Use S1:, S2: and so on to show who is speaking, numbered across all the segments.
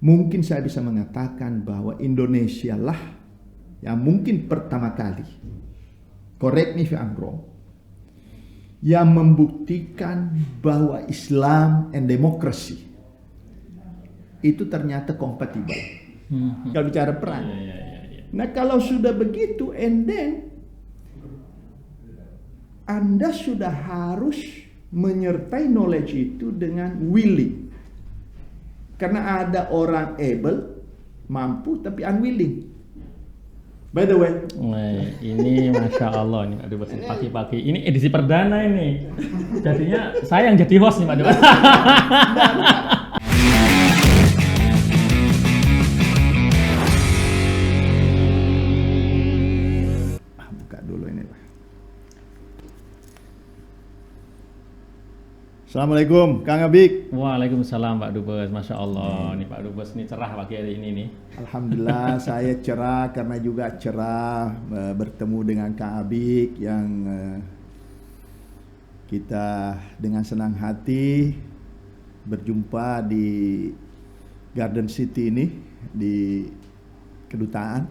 S1: mungkin saya bisa mengatakan bahwa Indonesia lah yang mungkin pertama kali, correct me if I'm wrong, yang membuktikan bahwa Islam and democracy itu ternyata kompatibel. Kalau bicara perang. Nah kalau sudah begitu, and then Anda sudah harus menyertai knowledge itu dengan willing. Karena ada orang able, mampu tapi unwilling. By the way,
S2: ini Masya Allah nih Pak Dubes, pagi-pagi. Ini edisi perdana ini. Jadinya saya yang jadi host nih Pak Dubes.
S1: Buka dulu ini Pak. Assalamualaikum Kang Abik.
S2: Waalaikumsalam Pak Dubes, Masya Allah. Nih Pak Dubes ini cerah pagi hari ini nih.
S1: Alhamdulillah saya cerah karena juga cerah bertemu dengan Kang Abik yang kita dengan senang hati berjumpa di Garden City ini di kedutaan.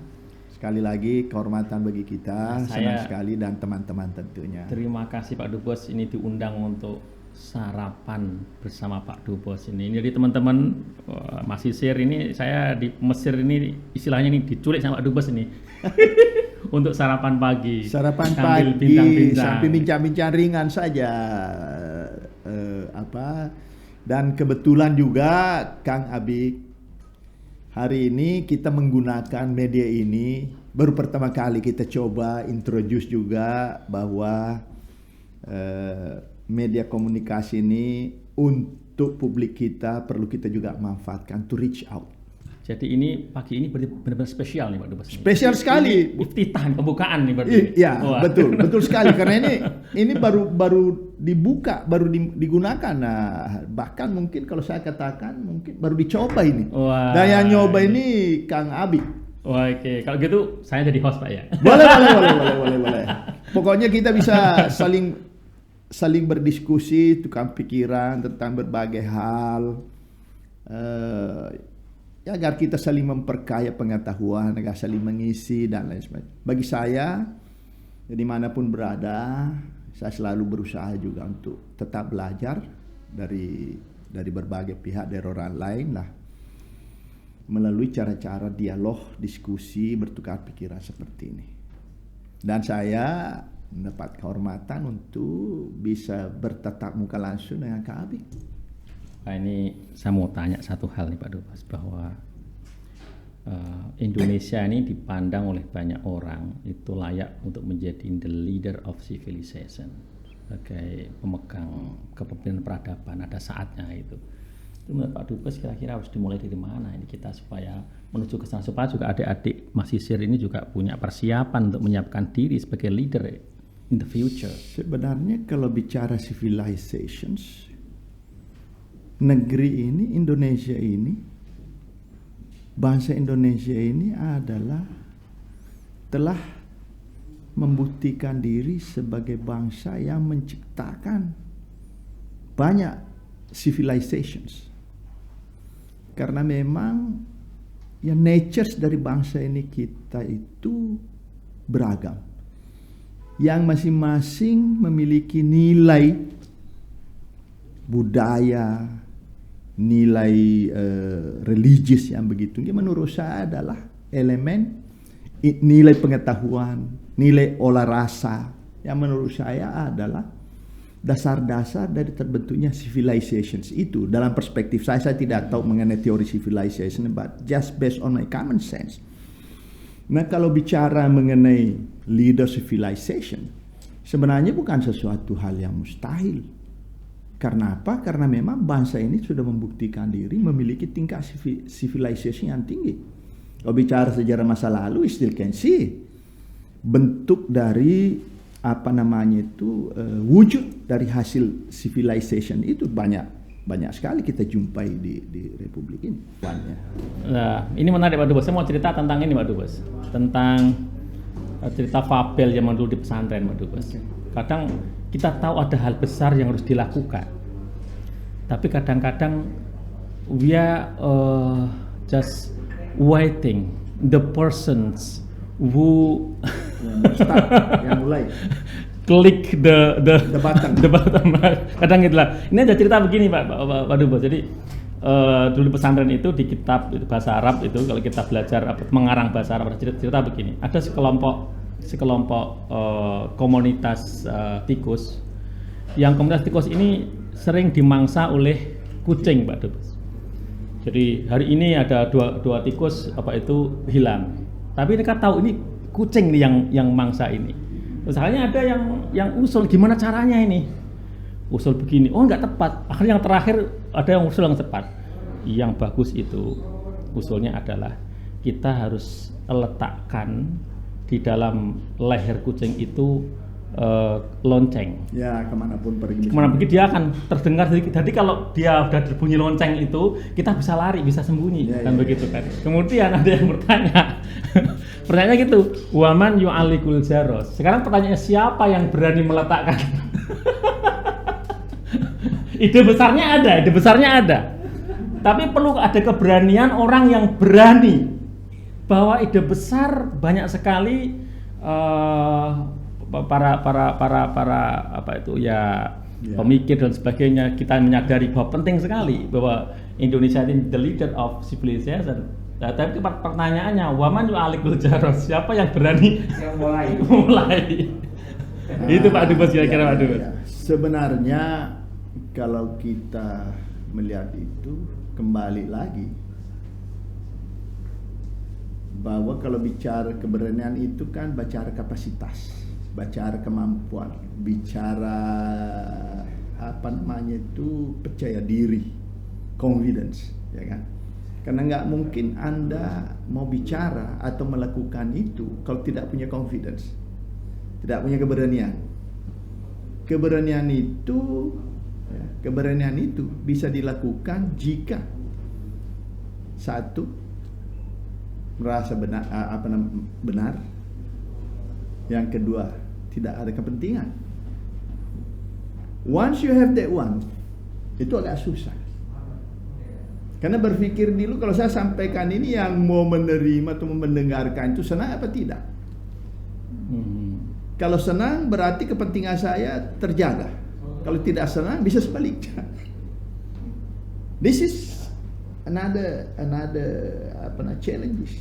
S1: Sekali lagi kehormatan bagi kita, senang sekali dan teman-teman tentunya.
S2: Terima kasih Pak Dubes ini diundang untuk sarapan bersama Pak Dubes ini. Jadi teman-teman mahasiswa ini saya di Mesir ini istilahnya ini diculik sama Pak Dubes ini. Untuk sarapan pagi.
S1: Sarapan pagi sampai bincang-bincang ringan saja dan kebetulan juga Kang Abik hari ini kita menggunakan media ini baru pertama kali kita coba introduce juga bahwa media komunikasi ini untuk publik kita perlu kita juga manfaatkan to reach out.
S2: Jadi ini pagi ini benar-benar spesial nih Pak Dubes.
S1: Spesial sekali.
S2: Iftitah pembukaan nih berarti.
S1: Iya, betul sekali karena ini baru dibuka, baru digunakan. Nah, bahkan mungkin kalau saya katakan mungkin baru dicoba ini.
S2: Wah.
S1: Dan yang nyoba ini Kang Abik.
S2: Wah, oke. Kalau gitu saya jadi host Pak ya.
S1: Boleh. Pokoknya kita bisa saling berdiskusi, tukar pikiran tentang berbagai hal, agar kita saling memperkaya pengetahuan, agar saling mengisi dan lain sebagainya. Bagi saya, dimanapun berada, saya selalu berusaha juga untuk tetap belajar dari berbagai pihak, dari orang lain lah, melalui cara-cara dialog, diskusi, bertukar pikiran seperti ini. Dan saya mendapat kehormatan untuk bisa bertatap muka langsung dengan Kak Abik.
S2: Nah, ini saya mau tanya satu hal nih Pak Dubes, bahwa Indonesia ini dipandang oleh banyak orang itu layak untuk menjadi the leader of civilization, sebagai pemegang kepemimpinan peradaban. Ada saatnya itu. Menurut Pak Dubes kira-kira harus dimulai dari mana ini kita supaya menuju ke sana, supaya juga adik-adik mahasiswa ini juga punya persiapan untuk menyiapkan diri sebagai leader in the future.
S1: Sebenarnya kalau bicara civilizations, negeri ini, Indonesia ini, bangsa Indonesia ini adalah telah membuktikan diri sebagai bangsa yang menciptakan banyak civilizations. Karena memang ya natures dari bangsa ini kita itu beragam, yang masing-masing memiliki nilai budaya, nilai religius yang begitu. Ini menurut saya adalah elemen nilai pengetahuan, nilai olah rasa yang menurut saya adalah dasar-dasar dari terbentuknya civilizations itu. Dalam perspektif saya tidak tahu mengenai teori civilization, but just based on my common sense. Nah, kalau bicara mengenai leader civilization, sebenarnya bukan sesuatu hal yang mustahil. Karena apa? Karena memang bangsa ini sudah membuktikan diri memiliki tingkat civilization yang tinggi. Kalau bicara sejarah masa lalu, we still can see bentuk dari wujud dari hasil civilization itu banyak sekali kita jumpai di Republik ini.
S2: Nah, ini menarik Pak Dubes. Saya mau cerita tentang ini Pak Dubes, tentang cerita fabel zaman dulu di pesantren Pak Dubes. Kadang kita tahu ada hal besar yang harus dilakukan, tapi kadang-kadang we are just waiting the persons who
S1: yang mulai
S2: klik the
S1: button.
S2: the button. Kadang itulah. Ini ada cerita begini Pak Dubes. Jadi dulu pesantren itu di kitab itu bahasa Arab itu kalau kita belajar mengarang bahasa Arab ada cerita begini. Ada sekelompok komunitas tikus. Yang komunitas tikus ini sering dimangsa oleh kucing Pak Dubes. Jadi hari ini ada dua tikus itu hilang. Tapi mereka tahu ini kucing nih yang mangsa ini. Misalnya ada yang usul gimana caranya ini, usul begini, oh nggak tepat. Akhirnya yang terakhir ada yang usul yang tepat. Yang bagus itu usulnya adalah kita harus letakkan di dalam leher kucing itu lonceng.
S1: Ya kemanapun pergi.
S2: Dia akan terdengar. Jadi kalau dia udah berbunyi lonceng itu kita bisa lari, bisa sembunyi begitu kan. Kemudian ada yang bertanya. Pertanyaannya gitu, waman yu'alikul jaros. Sekarang pertanyaannya siapa yang berani meletakkan? Ide besarnya ada. Tapi perlu ada keberanian orang yang berani. Bahwa ide besar banyak sekali para pemikir dan sebagainya, kita menyadari bahwa penting sekali bahwa Indonesia ini the leader of civilization. Nah, tapi pertanyaannya, waman yu'alikul jaros, siapa yang berani mulai? Itu Pak Dubes kira-kira Pak Dubes.
S1: Sebenarnya kalau kita melihat itu kembali lagi bahwa kalau bicara keberanian itu kan bicara kapasitas, bicara kemampuan, bicara percaya diri, confidence, ya kan? Karena nggak mungkin Anda mau bicara atau melakukan itu kalau tidak punya confidence, tidak punya keberanian. Keberanian itu bisa dilakukan jika satu merasa benar, yang kedua tidak ada kepentingan. Once you have that one, itu agak susah. Karena berpikir dulu kalau saya sampaikan ini yang mau menerima atau mendengarkan itu senang apa tidak. Kalau senang berarti kepentingan saya terjaga. Kalau tidak senang bisa sebaliknya. This is another challenges,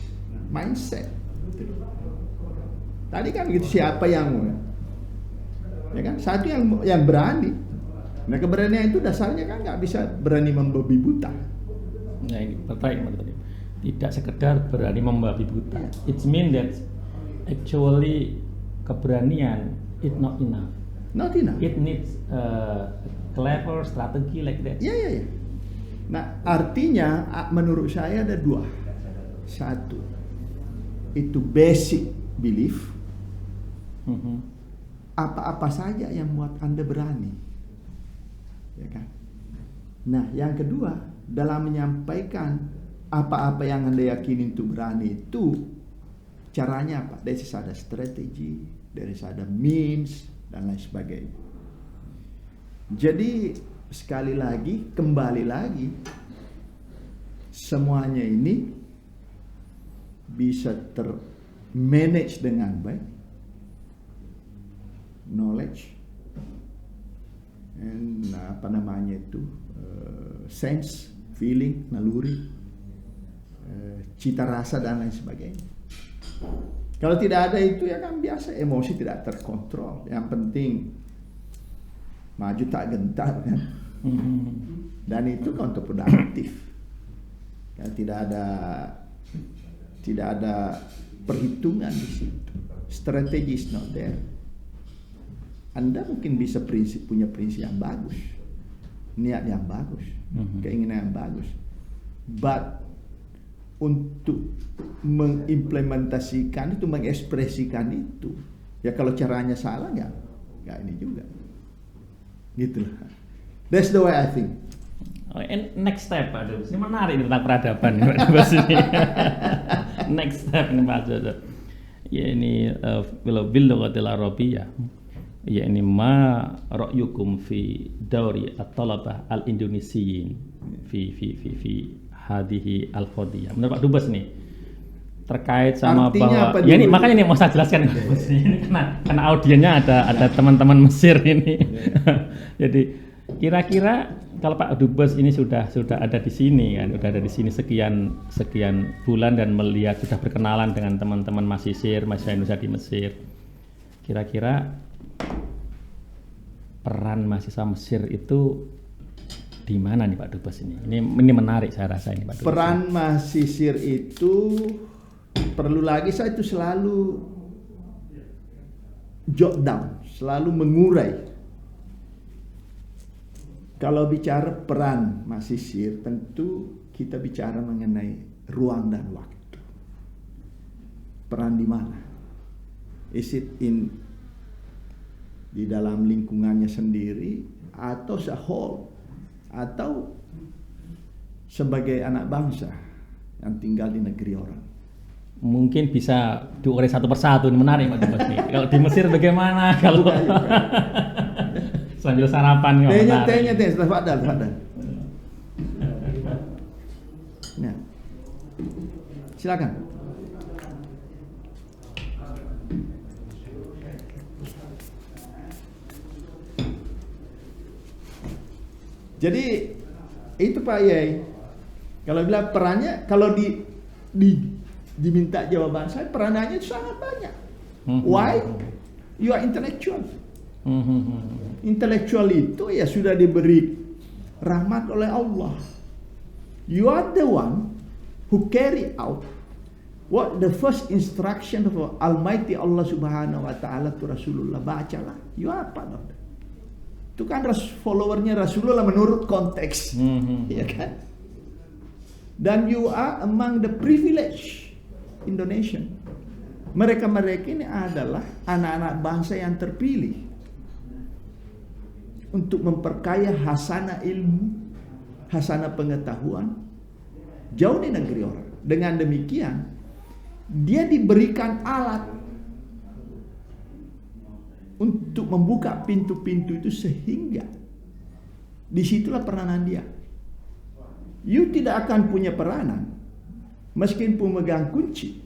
S1: mindset. Tadi kan begitu, siapa yang ya kan? Satu yang berani. Nah keberanian itu dasarnya kan nggak bisa berani membabi buta.
S2: Nah ini pertanyaan tadi. Tidak sekedar berani membabi buta. It means that actually keberanian it not enough.
S1: Not enough.
S2: It needs clever strategy like that.
S1: Ya. Nah artinya menurut saya ada dua. Satu itu basic belief. Apa-apa saja yang membuat Anda berani, ya kan? Nah yang kedua, dalam menyampaikan apa-apa yang Anda yakini itu berani itu caranya apa? Dari ada strategi, dari ada means dan lain sebagainya. Jadi sekali lagi, kembali lagi, semuanya ini bisa termanage dengan baik, knowledge and sense, feeling, naluri, cita rasa dan lain sebagainya. Kalau tidak ada itu ya kan biasa, emosi tidak terkontrol. Yang penting maju tak gentar kan. Dan itu kontraproduktif. Ya, tidak ada perhitungan di situ. Strategi is not there. Anda mungkin bisa punya prinsip yang bagus, niat yang bagus, keinginan yang bagus, but untuk mengimplementasikan itu, mengekspresikan itu, ya kalau caranya salah nggak ini juga, gitulah. That's the way I think.
S2: And next step, Pak Dubes, ini menarik tentang peradaban, Pak Dubes ini. Next step ini Pak Dubes, ya ini bil lughatil arabiyyah. Ya ini ma ra'yukum fi dauri at-talabah al-indonesiyin fi hadhihi al-qadiyah. Menurut Pak Dubes nih, terkait sama
S1: Artinya
S2: bahwa
S1: apa
S2: ya ini
S1: dulu?
S2: makanya ini mau saya jelaskan Pak Dubes nih. Ini karena audiennya ada teman-teman Mesir ini. Jadi kira-kira kalau Pak Dubes ini sudah ada di sini kan, sudah ada di sini sekian bulan dan melihat sudah berkenalan dengan teman-teman mahasiswa Indonesia di Mesir. Kira-kira peran mahasiswa Mesir itu di mana nih Pak Dubes ini? Ini menarik saya rasa ini Pak Dubes.
S1: Peran mahasiswa itu perlu lagi, saya itu selalu jot down, selalu mengurai. Kalau bicara peran mahasiswa, tentu kita bicara mengenai ruang dan waktu. Peran di mana? Is it di dalam lingkungannya sendiri atau se-whole, atau sebagai anak bangsa yang tinggal di negeri orang?
S2: Mungkin bisa diurai satu persatu, ini menarik Pak Dubes nih. Kalau di Mesir bagaimana? Kalau sambil sarapan
S1: Tanya, tafadhal. Nah, silakan. Jadi itu Pak Yai, kalau bilang perannya, kalau diminta jawaban saya, perannya itu sangat banyak. Why? You are intellectual. Intelektual itu ya sudah diberi rahmat oleh Allah. You are the one who carry out what the first instruction of Almighty Allah Subhanahu wa Ta'ala to Rasulullah. Bacalah. You are part of that. Itu kan followernya Rasulullah menurut konteks, ya kan? Dan you are among the privileged Indonesian. Mereka ini adalah anak-anak bangsa yang terpilih untuk memperkaya hasanah ilmu, hasanah pengetahuan jauh di negeri orang. Dengan demikian, dia diberikan alat untuk membuka pintu-pintu itu, sehingga disitulah peranan dia. You tidak akan punya peranan meskipun megang kunci.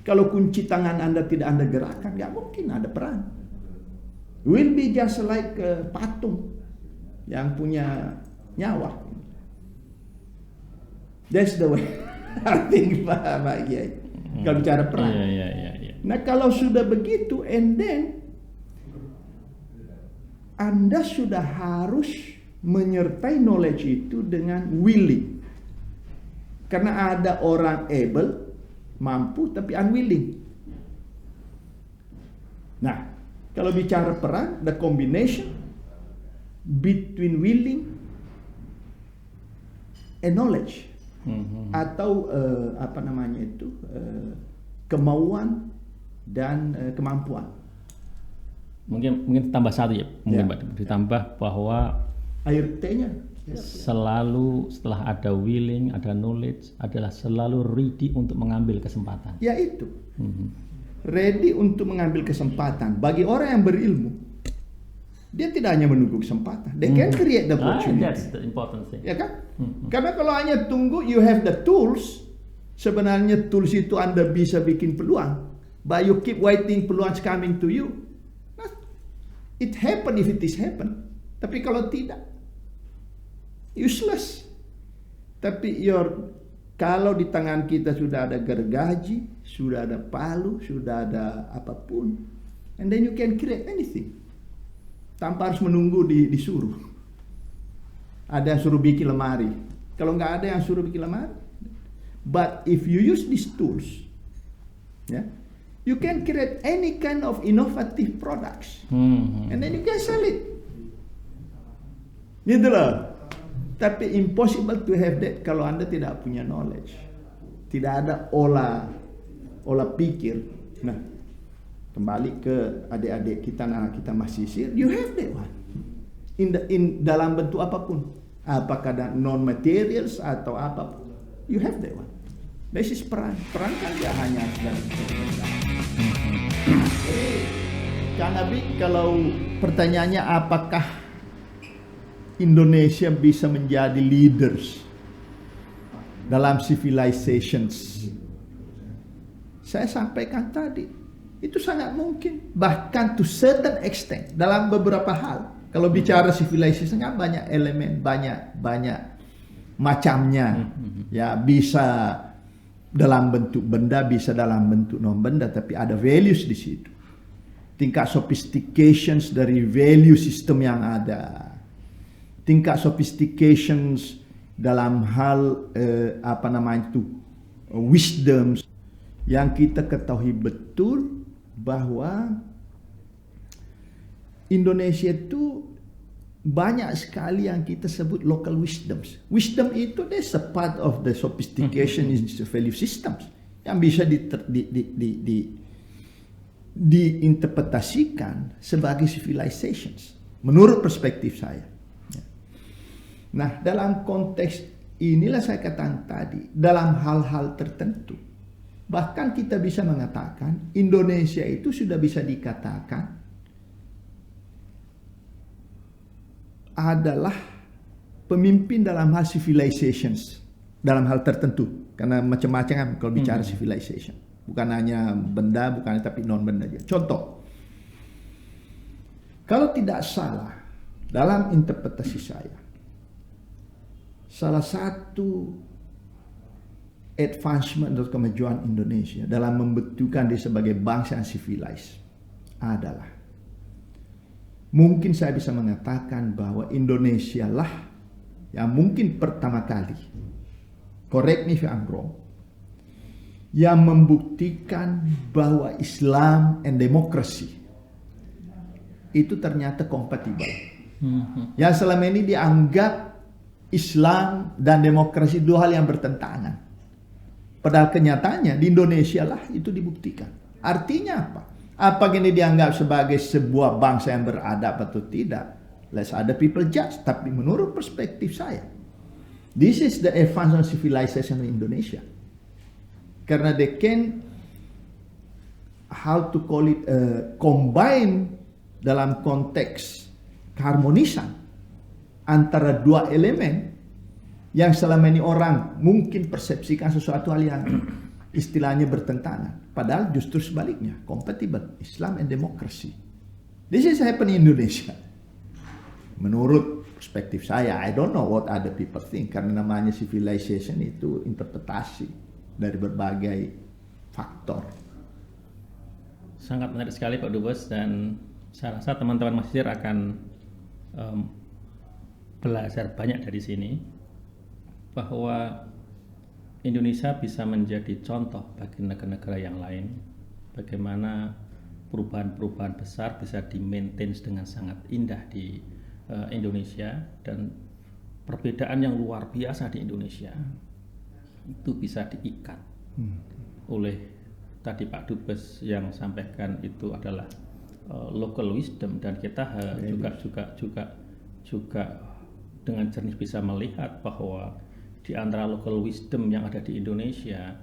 S1: Kalau kunci tangan Anda tidak Anda gerakkan, nggak mungkin ada peran. Will be just like patung yang punya nyawa. That's the way I think Pak Kiai. Kalau bicara peran. Nah kalau sudah begitu, and then Anda sudah harus menyertai knowledge itu dengan willing. Karena ada orang able, mampu, tapi unwilling. Nah, kalau bicara peran, the combination between willing and knowledge, atau kemauan dan kemampuan.
S2: Mungkin tambah satu ya, mungkin Pak, ditambah bahwa
S1: air T-nya
S2: selalu setelah ada willing, ada knowledge, adalah selalu ready untuk mengambil kesempatan.
S1: Ya itu, ready untuk mengambil kesempatan. Bagi orang yang berilmu, dia tidak hanya menunggu kesempatan, they can create the opportunity.
S2: That's the important thing.
S1: Ya kan? Karena kalau hanya tunggu, you have the tools. Sebenarnya tools itu Anda bisa bikin peluang, but you keep waiting, peluang coming to you. It happen if it is happen. Tapi kalau tidak, useless. Tapi kalau di tangan kita sudah ada gergaji, sudah ada palu, sudah ada apapun, and then you can create anything. Tanpa harus menunggu disuruh. Ada yang suruh bikin lemari. Kalau nggak ada yang suruh bikin lemari. But if you use these tools, you can create any kind of innovative products, and then you can sell it. Gitu loh. Tapi impossible to have that kalau Anda tidak punya knowledge, tidak ada olah pikir. Nah, kembali ke adik-adik kita, anak kita mahasiswa, you have that one. In dalam bentuk apapun, apakah non materials atau apapun, you have that one. This is peran kan tidak hanya dari Kang Abi, kalau pertanyaannya apakah Indonesia bisa menjadi leaders dalam civilizations. Saya sampaikan tadi, itu sangat mungkin, bahkan to certain extent dalam beberapa hal. Kalau bicara civilization kan banyak elemen, banyak macamnya. Ya, bisa dalam bentuk benda, bisa dalam bentuk non benda, tapi ada values di situ. Tingkat sophistications dari value system yang ada. Tingkat sophistications dalam hal wisdom yang kita ketahui betul bahwa Indonesia itu banyak sekali yang kita sebut local wisdoms. Wisdom itu that's a part of the sophistication in the value systems yang bisa diinterpretasikan sebagai civilizations menurut perspektif saya. Nah, dalam konteks inilah saya katakan tadi, dalam hal-hal tertentu, bahkan kita bisa mengatakan Indonesia itu sudah bisa dikatakan adalah pemimpin dalam hal civilizations, dalam hal tertentu, karena macam-macam kan kalau bicara civilization, bukan hanya benda, bukan tapi non benda aja. Contoh, kalau tidak salah dalam interpretasi saya, salah satu advancement atau kemajuan Indonesia dalam membentukkan diri sebagai bangsa yang civilized adalah, mungkin saya bisa mengatakan bahwa Indonesia lah yang mungkin pertama kali, correct me if I'm wrong, yang membuktikan bahwa Islam and democracy itu ternyata kompatibel. Yang selama ini dianggap Islam dan demokrasi dua hal yang bertentangan. Padahal kenyataannya di Indonesia lah itu dibuktikan. Artinya apa? Apakah ini dianggap sebagai sebuah bangsa yang beradab atau tidak? Let other people judge. Tapi menurut perspektif saya, this is the advanced civilization in Indonesia. Karena they can, how to call it, combine dalam konteks keharmonisan antara dua elemen yang selama ini orang mungkin persepsikan sesuatu hal yang istilahnya bertentangan. Padahal justru sebaliknya, compatible, Islam and democracy. This is happening in Indonesia. Menurut perspektif saya, I don't know what other people think, karena namanya civilization itu interpretasi dari berbagai faktor.
S2: Sangat menarik sekali Pak Dubes, dan saya rasa teman-teman Masjid akan belajar banyak dari sini, bahwa Indonesia bisa menjadi contoh bagi negara-negara yang lain, bagaimana perubahan-perubahan besar bisa di-maintain dengan sangat indah di Indonesia, dan perbedaan yang luar biasa di Indonesia itu bisa diikat oleh tadi Pak Dubes yang sampaikan itu adalah local wisdom, dan kita juga dengan jernih bisa melihat bahwa di antara local wisdom yang ada di Indonesia,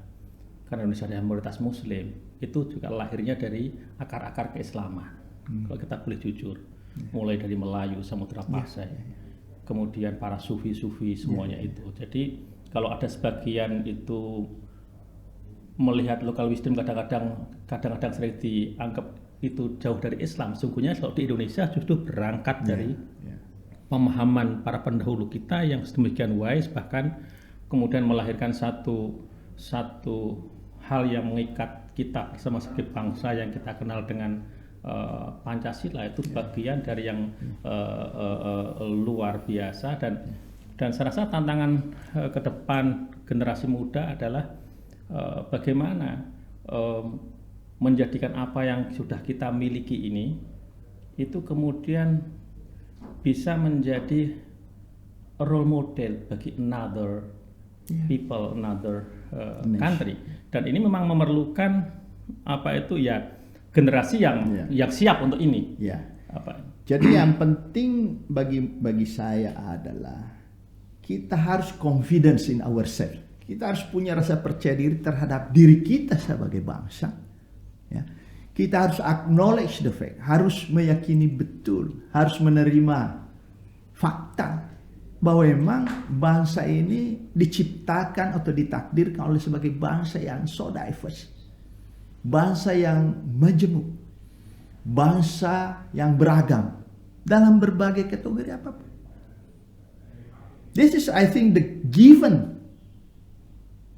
S2: karena Indonesia adalah mayoritas Muslim, itu juga lahirnya dari akar-akar keislaman. Kalau kita boleh jujur, mulai dari Melayu, Samudra Pasai, kemudian para sufi-sufi semuanya itu. Jadi kalau ada sebagian itu melihat local wisdom kadang-kadang sering dianggap itu jauh dari Islam, sungguhnya kalau di Indonesia justru berangkat dari pemahaman para pendahulu kita yang sedemikian wise, bahkan kemudian melahirkan satu hal yang mengikat kita bersama sebagai bangsa yang kita kenal dengan Pancasila. Itu bagian dari yang luar biasa, dan saya rasa tantangan ke depan generasi muda adalah bagaimana menjadikan apa yang sudah kita miliki ini itu kemudian bisa menjadi role model bagi another people, another country. Dan ini memang memerlukan generasi yang siap untuk ini.
S1: Jadi yang penting bagi saya adalah kita harus confidence in ourselves. Kita harus punya rasa percaya diri terhadap diri kita sebagai bangsa. Kita harus acknowledge the fact, harus meyakini betul, harus menerima fakta bahwa memang bangsa ini diciptakan atau ditakdirkan oleh sebagai bangsa yang so diverse, bangsa yang majemuk, bangsa yang beragam dalam berbagai kategori apapun. This is, I think, the given.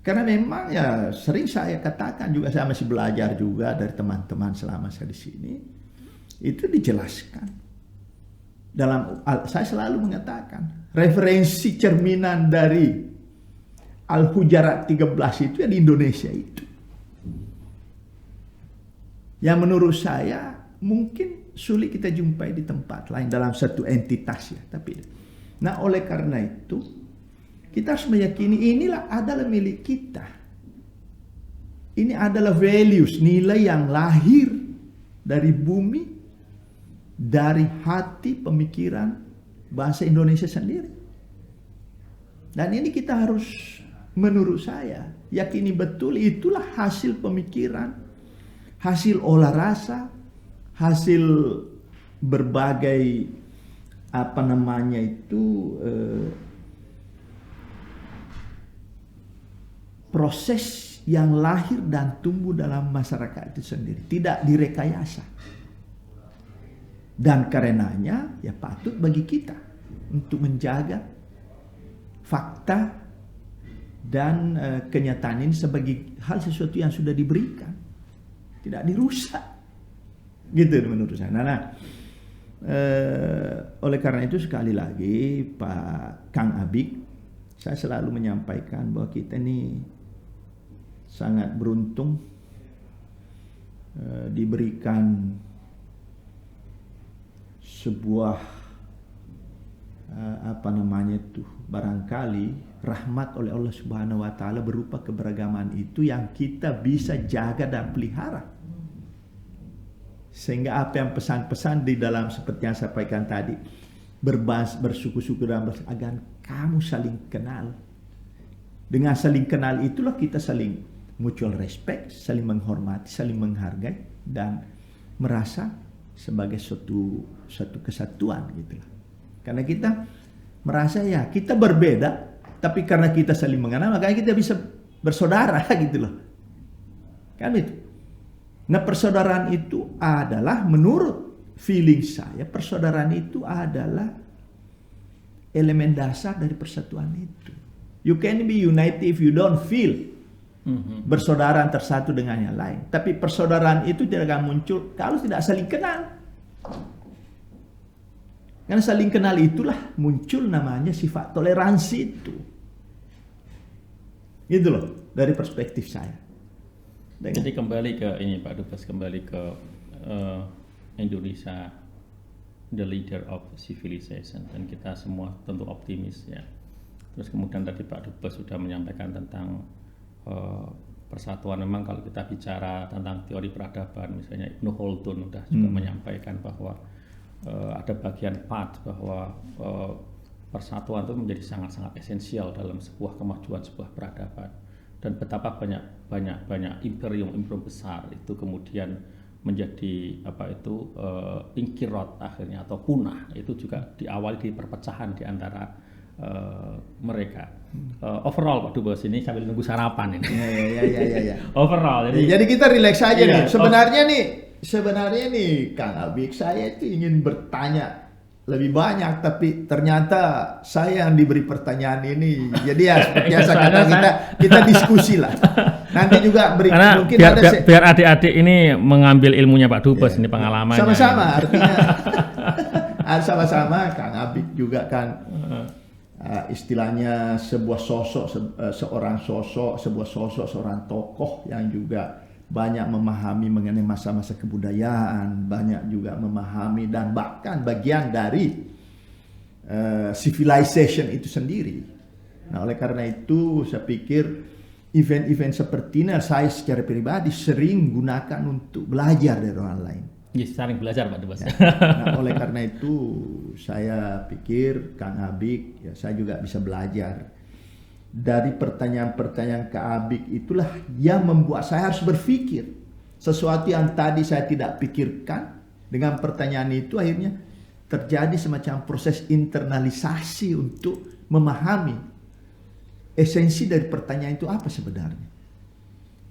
S1: Karena memang ya sering saya katakan juga, saya masih belajar juga dari teman-teman selama saya di sini, itu dijelaskan. Saya selalu mengatakan referensi cerminan dari Al-Hujarat 13 itu ya di Indonesia itu. Yang menurut saya mungkin sulit kita jumpai di tempat lain dalam satu entitas ya. Nah oleh karena itu kita harus meyakini inilah adalah milik kita. Ini adalah values, nilai yang lahir dari bumi, dari hati pemikiran bangsa Indonesia sendiri. Dan ini kita harus, menurut saya, yakini betul itulah hasil pemikiran, hasil olah rasa, hasil berbagai proses yang lahir dan tumbuh dalam masyarakat itu sendiri, tidak direkayasa. Dan karenanya ya patut bagi kita untuk menjaga fakta dan kenyataan ini sebagai hal sesuatu yang sudah diberikan, tidak dirusak, gitu menurut saya. Oleh karena itu sekali lagi Pak Kang Abik, saya selalu menyampaikan bahwa kita ini sangat beruntung diberikan sebuah barangkali rahmat oleh Allah Subhanahu wa taala berupa keberagaman itu yang kita bisa jaga dan pelihara. Sehingga apa yang pesan-pesan di dalam seperti yang saya sampaikan tadi, bersuku-suku dan agar kamu saling kenal. Dengan saling kenal itulah kita saling mutual respect, saling menghormati, saling menghargai dan merasa sebagai suatu kesatuan gitulah. Karena kita merasa ya kita berbeda, tapi karena kita saling mengenal makanya kita bisa bersaudara gitu loh. Kan itu. Nah, persaudaraan itu adalah menurut feeling saya, persaudaraan itu adalah elemen dasar dari persatuan itu. You can be united if you don't feel bersaudara tersatu dengan yang lain. Tapi persaudaraan itu tidak akan muncul kalau tidak saling kenal. Karena saling kenal itulah muncul namanya sifat toleransi itu. Gitu loh dari perspektif saya.
S2: Jadi kembali ke ini Pak Dubes, kembali ke Indonesia, the leader of civilization, dan kita semua tentu optimis ya. Terus kemudian tadi Pak Dubes sudah menyampaikan tentang persatuan. Memang kalau kita bicara tentang teori peradaban, misalnya Ibnu Khaldun sudah juga menyampaikan bahwa ada bagian part bahwa persatuan itu menjadi sangat-sangat esensial dalam sebuah kemajuan sebuah peradaban, dan betapa banyak imperium besar itu kemudian menjadi ingkirot akhirnya atau punah, itu juga diawali di perpecahan di antara mereka. Overall Pak Dubes ini sambil nunggu sarapan ini.
S1: Ya.
S2: Overall
S1: jadi kita relax aja nih. Sebenarnya nih Kang Abik, saya itu ingin bertanya lebih banyak, tapi ternyata saya yang diberi pertanyaan ini. Jadi ya seperti yang saya katakan, kita diskusi lah. Nanti juga mungkin
S2: biar adik-adik ini mengambil ilmunya Pak Dubes, ini pengalamannya.
S1: Sama-sama artinya sama-sama Kang Abik juga kan istilahnya sebuah seorang tokoh yang juga banyak memahami mengenai masa-masa kebudayaan, banyak juga memahami dan bahkan bagian dari civilization itu sendiri. Nah, oleh karena itu saya pikir event-event seperti ini saya secara pribadi sering gunakan untuk belajar dari orang lain.
S2: Ya, saling belajar Pak Dubes.
S1: Nah, oleh karena itu saya pikir Kang Abik, ya saya juga bisa belajar. Dari pertanyaan-pertanyaan Kak Abik itulah yang membuat saya harus berpikir. Sesuatu yang tadi saya tidak pikirkan, dengan pertanyaan itu akhirnya terjadi semacam proses internalisasi untuk memahami esensi dari pertanyaan itu apa sebenarnya.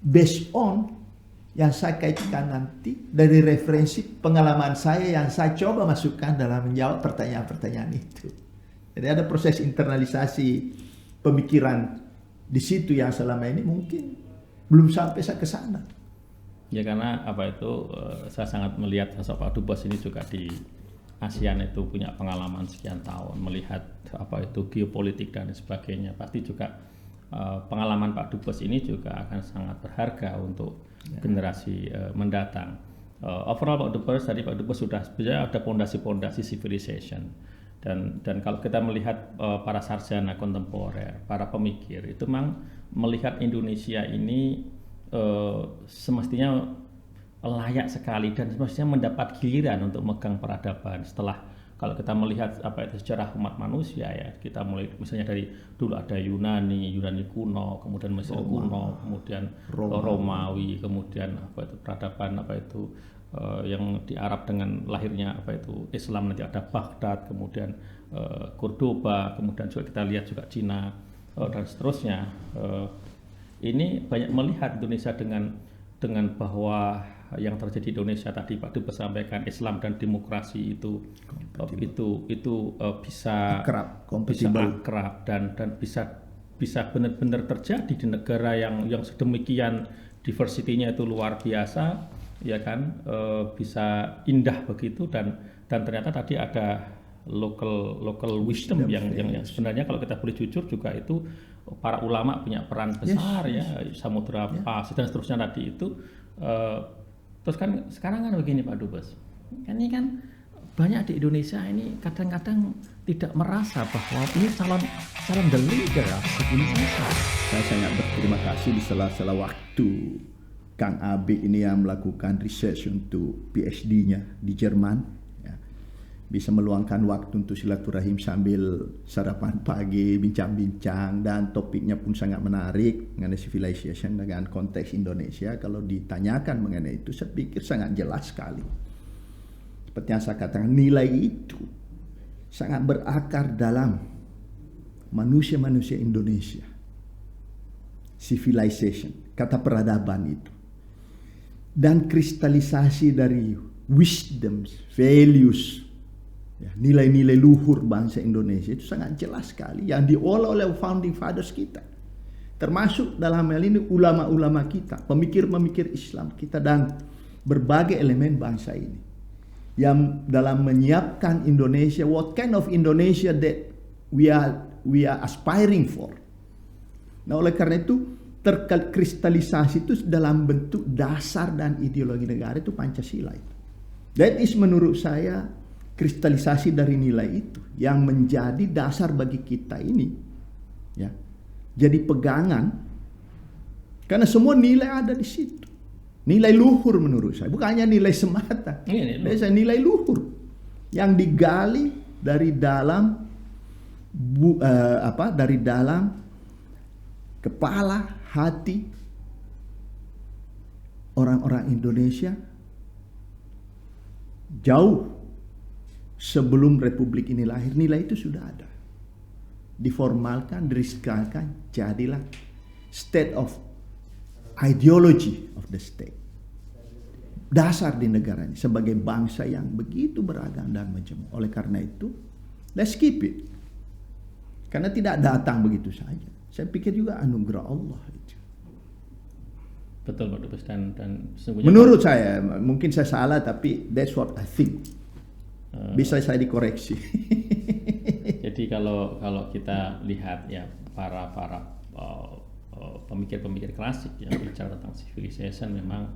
S1: Based on yang saya kaitkan nanti dari referensi pengalaman saya yang saya coba masukkan dalam menjawab pertanyaan-pertanyaan itu. Jadi ada proses internalisasi pemikiran di situ yang selama ini mungkin belum sampai saya ke sana.
S2: Ya karena saya sangat melihat sosok Pak Dubes ini juga di ASEAN itu punya pengalaman sekian tahun melihat geopolitik dan sebagainya. Pasti juga pengalaman Pak Dubes ini juga akan sangat berharga untuk generasi mendatang. Overall Pak Dubes sudah sebenarnya ada pondasi-pondasi civilization dan kalau kita melihat para sarjana kontemporer, para pemikir itu memang melihat Indonesia ini semestinya layak sekali dan semestinya mendapat giliran untuk megang peradaban setelah kalau kita melihat sejarah umat manusia ya, kita mulai misalnya dari dulu ada Yunani kuno, kemudian Mesir kuno, kemudian Romawi, kemudian peradaban yang di Arab dengan lahirnya Islam, nanti ada Baghdad, kemudian Cordoba, kemudian juga kita lihat juga Cina dan seterusnya. Ini banyak melihat Indonesia dengan bahwa yang terjadi di Indonesia tadi Pak Dubes sampaikan Islam dan demokrasi itu bisa akrab dan bisa benar-benar terjadi di negara yang sedemikian diversity-nya itu luar biasa, ya kan, bisa indah begitu dan ternyata tadi ada local wisdom yang sebenarnya kalau kita boleh jujur juga itu para ulama punya peran besar Samudra Pasir dan seterusnya tadi itu. Terus kan sekarang kan begini Pak Dubes, ini kan banyak di Indonesia ini kadang-kadang tidak merasa bahwa ini calon the leader of civilization.
S1: Saya sangat berterima kasih di sela-sela waktu Kang Abik ini yang melakukan research untuk PhD-nya di Jerman, ya, bisa meluangkan waktu untuk silaturahim sambil sarapan pagi, bincang-bincang, dan topiknya pun sangat menarik mengenai civilization dengan konteks Indonesia. Kalau ditanyakan mengenai itu, saya pikir sangat jelas sekali. Seperti yang saya katakan, nilai itu sangat berakar dalam manusia-manusia Indonesia. Civilization, kata peradaban itu. Dan kristalisasi dari wisdom, values, ya, nilai-nilai luhur bangsa Indonesia itu sangat jelas sekali yang diolah oleh founding fathers kita. Termasuk dalam hal ini ulama-ulama kita, pemikir-pemikir Islam kita dan berbagai elemen bangsa ini. Yang dalam menyiapkan Indonesia, what kind of Indonesia that we are aspiring for. Nah, oleh karena itu terkristalisasi itu dalam bentuk dasar dan ideologi negara itu Pancasila itu. That is menurut saya kristalisasi dari nilai itu yang menjadi dasar bagi kita ini, ya, jadi pegangan karena semua nilai ada di situ. Nilai luhur menurut saya, bukan hanya nilai semata. Nilai luhur yang digali dari dalam dari dalam kepala, hati orang-orang Indonesia jauh sebelum Republik ini lahir. Nilai itu sudah ada, diformalkan, diriskalkan, jadilah state of ideology of the state, dasar di negara ini sebagai bangsa yang begitu beragam dan majemuk. Oleh karena itu, let's keep it, karena tidak datang begitu saja. Saya pikir juga anugerah Allah itu.
S2: Betul Pak Dubes dan sesungguhnya
S1: menurut saya, mungkin saya salah tapi that's what I think. Bisa saya dikoreksi.
S2: Jadi kalau kita lihat ya para pemikir-pemikir klasik yang bicara tentang civilization, memang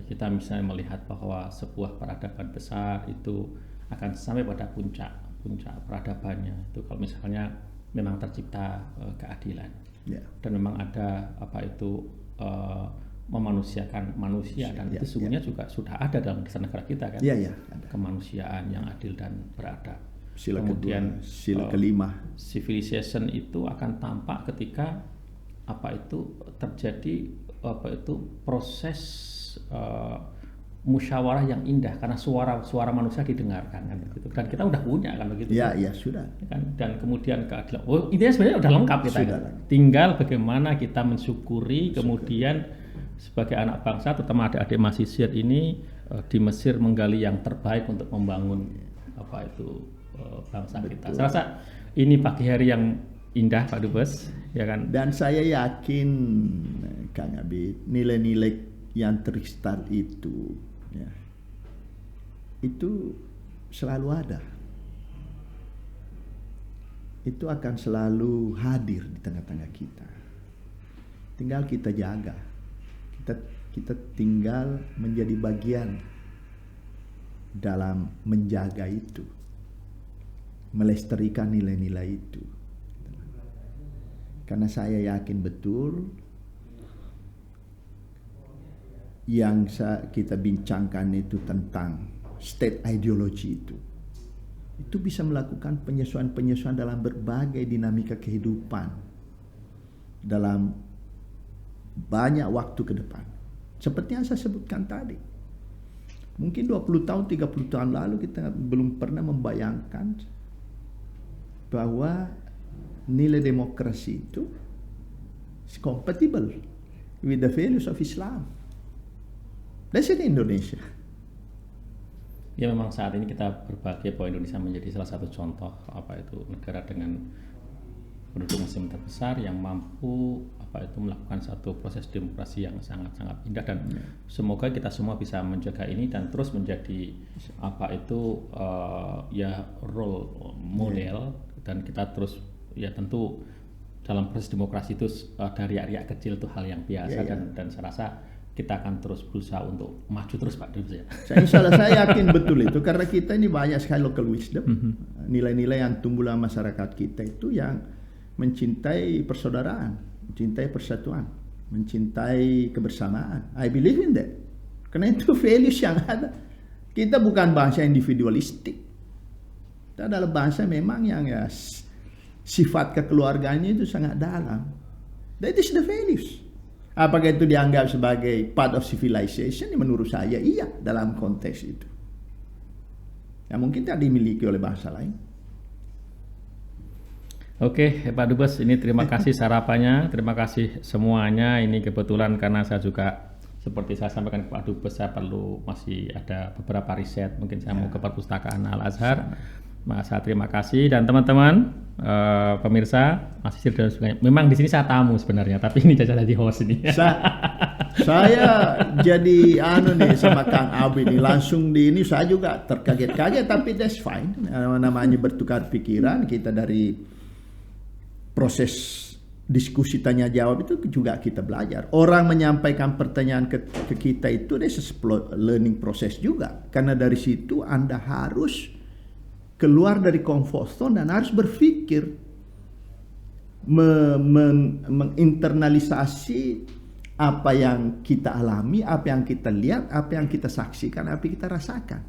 S2: kita misalnya melihat bahwa sebuah peradaban besar itu akan sampai pada puncak peradabannya itu kalau misalnya memang tercipta keadilan, dan memang ada memanusiakan manusia, dan itu sesungguhnya juga sudah ada dalam dasar negara kita kan, kemanusiaan yang adil dan beradab. Kemudian
S1: sila kelima,
S2: civilization itu akan tampak ketika terjadi proses musyawarah yang indah karena suara manusia didengarkan kan begitu. Dan kita udah punya kan begitu.
S1: Ya, sudah.
S2: Kan? Dan kemudian keadilan. Oh, intinya sebenarnya udah lengkap kita.
S1: Sudah.
S2: Kan? Tinggal bagaimana kita mensyukuri kemudian sebagai anak bangsa, terutama adik-adik mahasiswa ini di Mesir menggali yang terbaik untuk membangun bangsa kita. Saya rasa ini pagi hari yang indah Pak Dubes, ya kan?
S1: Dan saya yakin Kang Abid, nilai-nilai yang teristart itu, ya, itu selalu ada. Itu akan selalu hadir di tengah-tengah kita. Tinggal kita jaga. Kita tinggal menjadi bagian dalam menjaga itu, melestarikan nilai-nilai itu. Karena saya yakin betul yang kita bincangkan itu tentang state ideology itu bisa melakukan penyesuaian-penyesuaian dalam berbagai dinamika kehidupan dalam banyak waktu ke depan. Seperti yang saya sebutkan tadi. Mungkin 20 tahun, 30 tahun lalu kita belum pernah membayangkan bahwa nilai demokrasi itu is compatible with the values of Islam. That's in Indonesia.
S2: Ya memang saat ini kita berbahagia bahwa Indonesia menjadi salah satu contoh negara dengan penduduk muslim terbesar yang mampu melakukan satu proses demokrasi yang sangat-sangat indah dan semoga kita semua bisa menjaga ini dan terus menjadi role model dan kita terus tentu dalam proses demokrasi itu dari riak kecil itu hal yang biasa dan saya rasa kita akan terus berusaha untuk maju terus Pak Dubes ya.
S1: Saya yakin betul itu karena kita ini banyak sekali local wisdom, nilai-nilai yang tumbuh dalam masyarakat kita itu yang mencintai persaudaraan, mencintai persatuan, mencintai kebersamaan. I believe in that. Karena itu values yang ada. Kita bukan bangsa individualistik. Kita adalah bangsa memang yang sifat kekeluarganya itu sangat dalam. That is the values. Apakah itu dianggap sebagai part of civilization? Menurut saya iya dalam konteks itu. Yang mungkin tidak dimiliki oleh bangsa lain.
S2: Oke, Pak Dubes, ini terima kasih sarapannya, terima kasih semuanya. Ini kebetulan karena saya juga seperti saya sampaikan ke Pak Dubes, saya masih ada beberapa riset. Mungkin saya mau ke perpustakaan Al-Azhar. Saya terima kasih dan teman-teman pemirsa masih dan sebagainya. Memang di sini saya tamu sebenarnya, tapi ini jadi host ini.
S1: Saya jadi sama Kang Abi ini langsung ini saya juga terkaget-kaget tapi that's fine. Namanya bertukar pikiran, kita dari proses diskusi tanya jawab itu juga kita belajar. Orang menyampaikan pertanyaan ke kita itu that's learning process juga. Karena dari situ Anda harus keluar dari comfort zone dan harus berpikir menginternalisasi apa yang kita alami, apa yang kita lihat, apa yang kita saksikan, apa yang kita rasakan.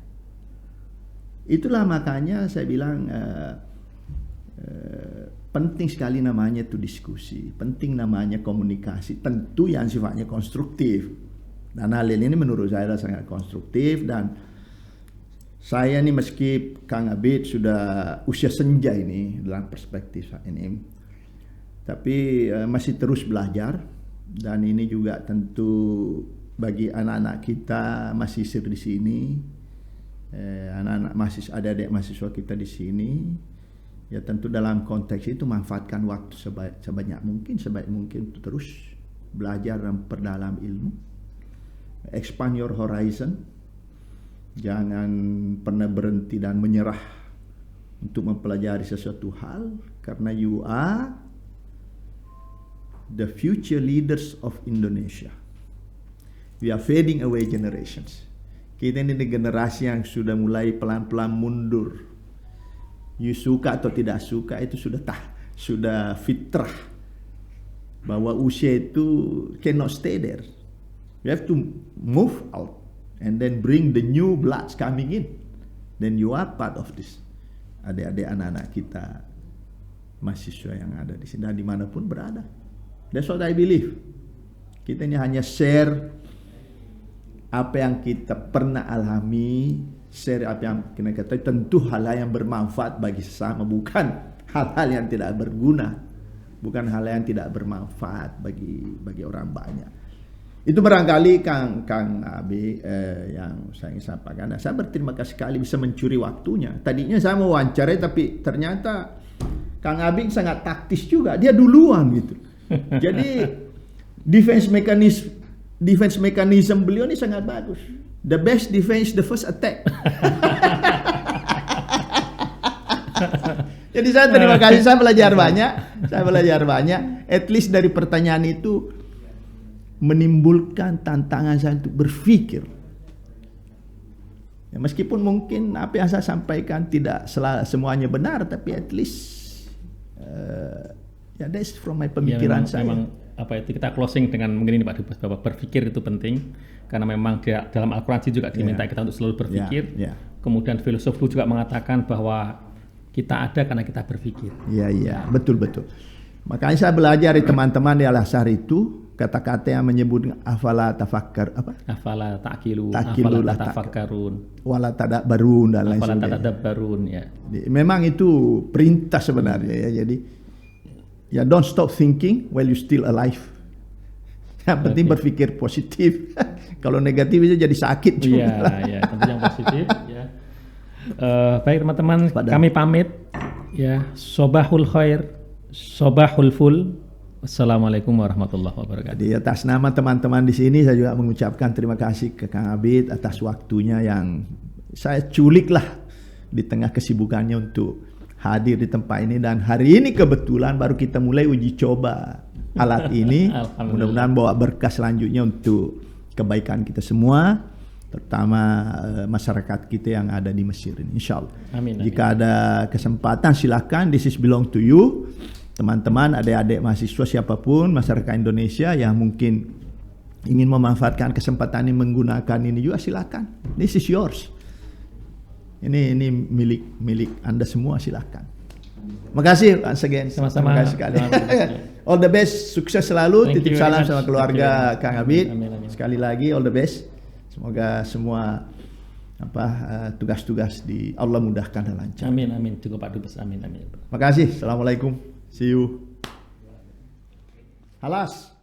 S1: Itulah makanya saya bilang penting sekali namanya itu diskusi, penting namanya komunikasi, tentu yang sifatnya konstruktif. Dan hal ini menurut saya adalah sangat konstruktif dan saya nih meski Kang Abid sudah usia senja ini dalam perspektif saat ini, tapi masih terus belajar dan ini juga tentu bagi anak-anak kita mahasiswa di sini, anak-anak adik-adik mahasiswa kita di sini, ya tentu dalam konteks itu manfaatkan waktu sebanyak mungkin, sebaik mungkin untuk terus belajar dan perdalam ilmu, expand your horizon. Jangan pernah berhenti dan menyerah untuk mempelajari sesuatu hal karena you are the future leaders of Indonesia. We are fading away generations. Kita ini generasi yang sudah mulai pelan-pelan mundur. You suka atau tidak suka itu sudah fitrah bahwa usia itu cannot stay there. You have to move out. And then bring the new bloods coming in. Then you are part of this. Adik-adik anak-anak kita mahasiswa yang ada di sini dan dimanapun berada. That's what I believe. Kita ini hanya share apa yang kita pernah alami, share apa yang kita ketahui, tentu hal-hal yang bermanfaat bagi sesama, bukan hal-hal yang tidak berguna, bukan hal yang tidak bermanfaat bagi orang banyak. Itu barangkali Kang Abi yang saya ingin sampaikan. Saya berterima kasih sekali bisa mencuri waktunya. Tadinya saya mau wawancarai, tapi ternyata Kang Abi sangat taktis juga. Dia duluan gitu. Jadi defense mechanism beliau ini sangat bagus. The best defense, the first attack. Jadi saya terima kasih, saya belajar banyak. At least dari pertanyaan itu menimbulkan tantangan saya untuk berpikir. Ya, meskipun mungkin apa yang saya sampaikan tidak semuanya benar, tapi at least ya that's from my pemikiran saya.
S2: Memang apa itu kita closing dengan mungkin ini Pak Dubes, bahwa berpikir itu penting karena memang dalam Al-Quran juga diminta kita untuk selalu berpikir. Kemudian filosof juga mengatakan bahwa kita ada karena kita berpikir.
S1: Iya, betul. Makanya saya belajar dari teman-teman di Al-Azhar itu kata-kata yang menyebut afala tafakkar
S2: afala ta'qilu afala tafakkarun
S1: wala tadabbarun dan lain
S2: sebagainya. Afala tadabbarun ya.
S1: Memang itu perintah sebenarnya ya. Jadi ya don't stop thinking while you still alive. Yang penting berpikir positif. Kalau negatif itu jadi sakit juga.
S2: Iya, tentu yang positif ya. Baik teman-teman, kami pamit ya. Sobahul khair, sobahul ful. Assalamualaikum warahmatullahi wabarakatuh.
S1: Di atas nama teman-teman di sini saya juga mengucapkan terima kasih ke Kang Abid atas waktunya yang saya culik lah di tengah kesibukannya untuk hadir di tempat ini, dan hari ini kebetulan baru kita mulai uji coba alat ini. Mudah-mudahan bawa berkah selanjutnya untuk kebaikan kita semua, terutama masyarakat kita yang ada di Mesir ini, insya Allah.
S2: Amin.
S1: Jika ada kesempatan silakan, this is belong to you. Teman-teman, adik-adik mahasiswa siapapun, masyarakat Indonesia yang mungkin ingin memanfaatkan kesempatan ini menggunakan ini juga silakan. This is yours. Ini milik Anda semua, silakan. Makasih once again.
S2: Sama-sama.
S1: Terima kasih sekali. All the best, sukses selalu. Titip salam sama keluarga Kang Abid.
S2: Amin.
S1: Sekali lagi all the best. Semoga semua tugas-tugas di Allah mudahkan dan lancar.
S2: Amin. Cukup Pak Dubes. Amin.
S1: Makasih. Assalamualaikum. See you. Halas.